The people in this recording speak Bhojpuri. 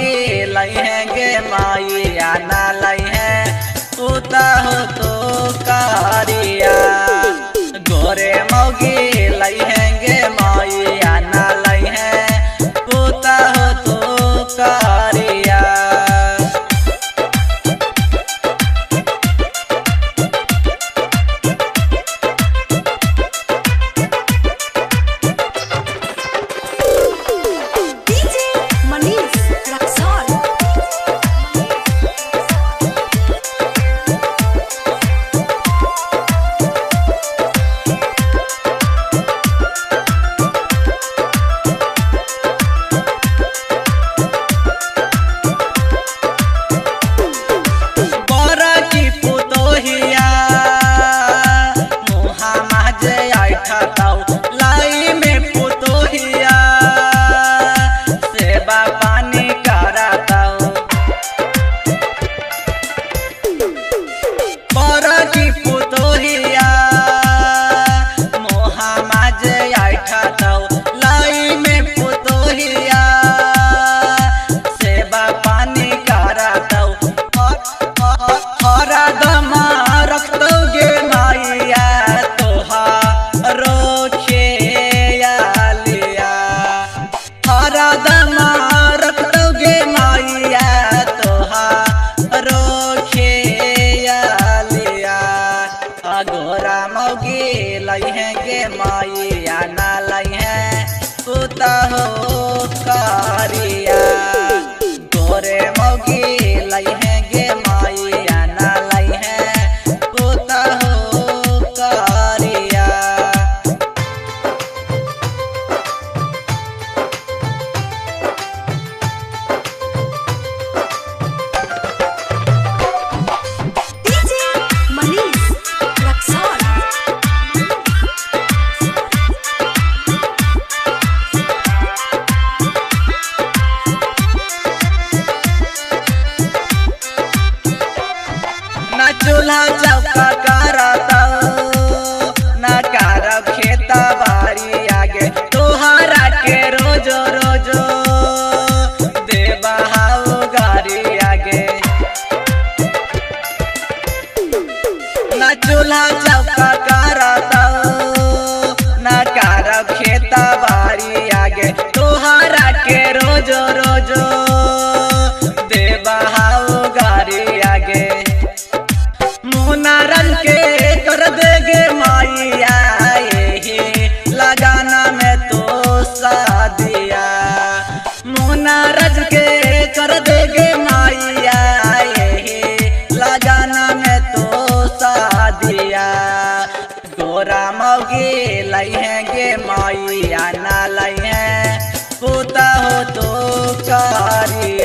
मौगी लई है गे माइया ना लई है पूता हो तो कारिया। गोरे मौगी लई है गे माइया ना लई है पूता हो तो कारिया। गोरा मौगी लई है गे माइया ना लई है पूता हो कारिया। गोरे मौगी लई है गे माइया ना लई है पूता हो कारिया। चूल्हा चौका करता ना करब खेता बारी आगे तोहरा के रोजो रोजो देबा हाउ गारी आगे। ना चूल्हा चौका करता ना करब खेता बारी आगे तोहरा के रोजो रोजो देबा हाउ गारी आगे। मुनारन के कर देगे माइया यही लगाना में तो शादिया। मुनारज के कर देगे माइया यही लगाना में तो शादिया। गोरा मौगी लई है गे माइया ना लई है पूता हो तो कारी।